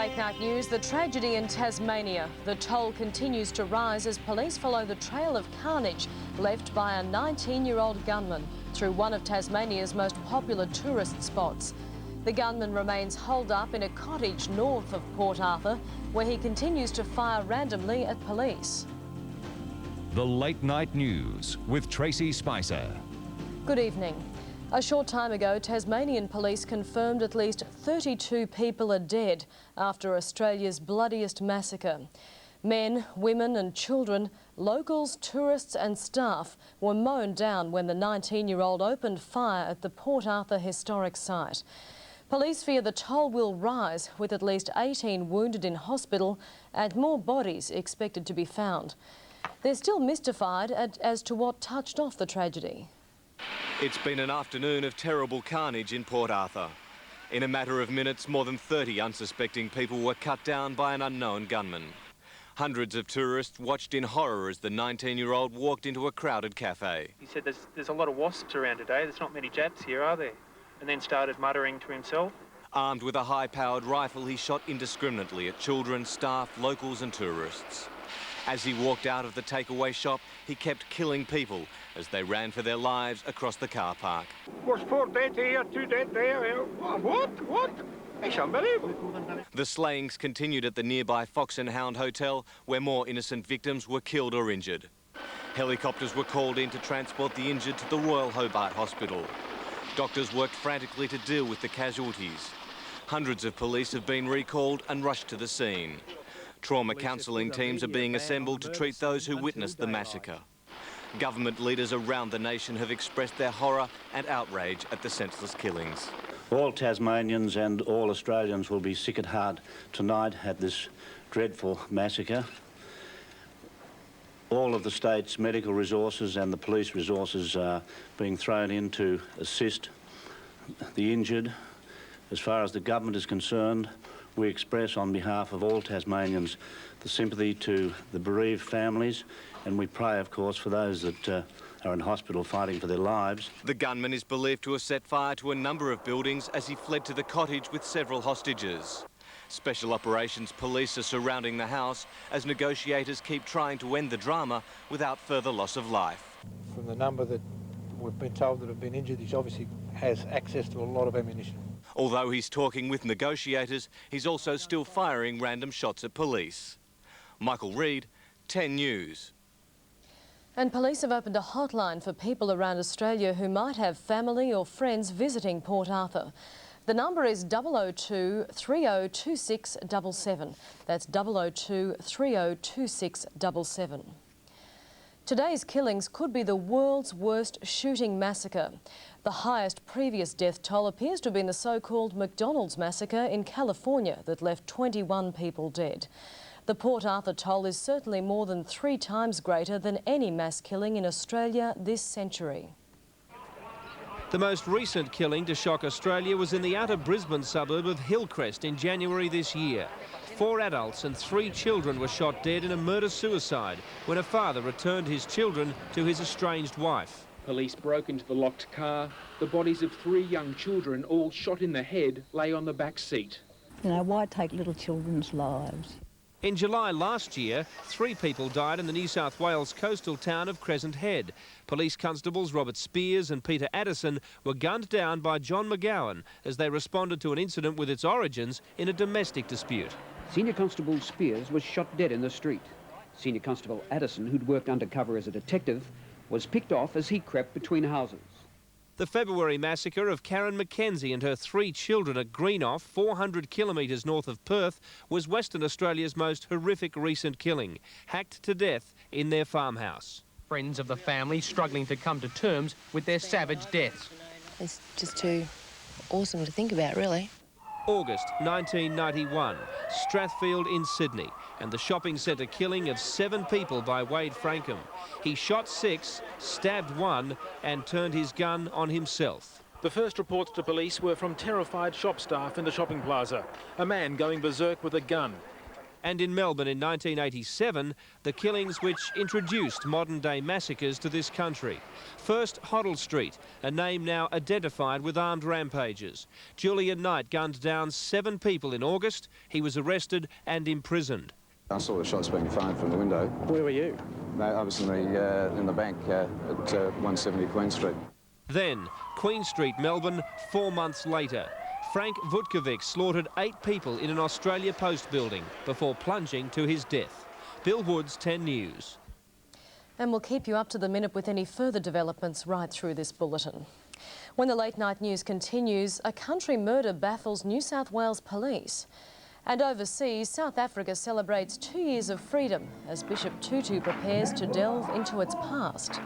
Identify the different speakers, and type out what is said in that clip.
Speaker 1: Late night news, the tragedy in Tasmania. The toll continues to rise as police follow the trail of carnage left by a 19-year-old gunman through one of Tasmania's most popular tourist spots. The gunman remains holed up in a cottage north of Port Arthur, where he continues to fire randomly at police.
Speaker 2: The Late Night News with Tracy Spicer.
Speaker 1: Good evening. A short time ago, Tasmanian police confirmed at least 32 people are dead after Australia's bloodiest massacre. Men, women and children, locals, tourists and staff were mown down when the 19-year-old opened fire at the Port Arthur historic site. Police fear the toll will rise, with at least 18 wounded in hospital and more bodies expected to be found. They're still mystified as to what touched off the tragedy.
Speaker 3: It's been an afternoon of terrible carnage in Port Arthur. In a matter of minutes, more than 30 unsuspecting people were cut down by an unknown gunman. Hundreds of tourists watched in horror as the 19-year-old walked into a crowded cafe.
Speaker 4: He said there's a lot of wasps around today, there's not many Japs here, are there? And then started muttering to himself.
Speaker 3: Armed with a high-powered rifle, he shot indiscriminately at children, staff, locals and tourists. As he walked out of the takeaway shop, he kept killing people as they ran for their lives across the car park.
Speaker 5: Was 4 dead here, 2 dead there. What? It's unbelievable.
Speaker 3: The slayings continued at the nearby Fox and Hound Hotel, where more innocent victims were killed or injured. Helicopters were called in to transport the injured to the Royal Hobart Hospital. Doctors worked frantically to deal with the casualties. Hundreds of police have been recalled and rushed to the scene. Trauma counselling teams are being assembled to treat those who witnessed the massacre. Government leaders around the nation have expressed their horror and outrage at the senseless killings.
Speaker 6: All Tasmanians and all Australians will be sick at heart tonight at this dreadful massacre. All of the state's medical resources and the police resources are being thrown in to assist the injured. As far as the government is concerned, we express on behalf of all Tasmanians the sympathy to the bereaved families, and we pray, of course, for those that are in hospital fighting for their lives.
Speaker 3: The gunman is believed to have set fire to a number of buildings as he fled to the cottage with several hostages. Special operations police are surrounding the house as negotiators keep trying to end the drama without further loss of life.
Speaker 7: From the number that we've been told that have been injured, he obviously has access to a lot of ammunition.
Speaker 3: Although he's talking with negotiators, he's also still firing random shots at police. Michael Reid, 10 News.
Speaker 1: And police have opened a hotline for people around Australia who might have family or friends visiting Port Arthur. The number is 002 3026 77. That's 002 3026 77. Today's killings could be the world's worst shooting massacre. The highest previous death toll appears to have been the so-called McDonald's massacre in California that left 21 people dead. The Port Arthur toll is certainly more than 3 times greater than any mass killing in Australia this century.
Speaker 8: The most recent killing to shock Australia was in the outer Brisbane suburb of Hillcrest in January this year. 4 adults and 3 children were shot dead in a murder-suicide when a father returned his children to his estranged wife.
Speaker 9: Police broke into the locked car. The bodies of 3 young children, all shot in the head, lay on the back seat.
Speaker 10: You know, why take little children's lives?
Speaker 8: In July last year, 3 people died in the New South Wales coastal town of Crescent Head. Police constables Robert Spears and Peter Addison were gunned down by John McGowan as they responded to an incident with its origins in a domestic dispute.
Speaker 11: Senior Constable Spears was shot dead in the street. Senior Constable Addison, who'd worked undercover as a detective, was picked off as he crept between houses.
Speaker 8: The February massacre of Karen McKenzie and her 3 children at Greenough, 400 kilometres north of Perth, was Western Australia's most horrific recent killing, hacked to death in their farmhouse.
Speaker 12: Friends of the family struggling to come to terms with their savage deaths.
Speaker 13: It's just too awesome to think about, really.
Speaker 8: August 1991, Strathfield in Sydney, and the shopping centre killing of 7 people by Wade Frankham. He shot 6, stabbed 1 and turned his gun on himself.
Speaker 14: The first reports to police were from terrified shop staff in the shopping plaza. A man going berserk with a gun.
Speaker 8: And in Melbourne in 1987, the killings which introduced modern-day massacres to this country. First, Hoddle Street, a name now identified with armed rampages. Julian Knight gunned down 7 people in August. He was arrested and imprisoned.
Speaker 14: I saw the shots being fired from the window.
Speaker 15: Where were you?
Speaker 14: No, I was in the bank at 170 Queen Street.
Speaker 8: Then, Queen Street, Melbourne, 4 months later. Frank Vutkovic slaughtered 8 people in an Australia Post building before plunging to his death. Bill Woods, 10 News.
Speaker 1: And we'll keep you up to the minute with any further developments right through this bulletin. When the late night news continues, a country murder baffles New South Wales police. And overseas, South Africa celebrates 2 years of freedom as Bishop Tutu prepares to delve into its past.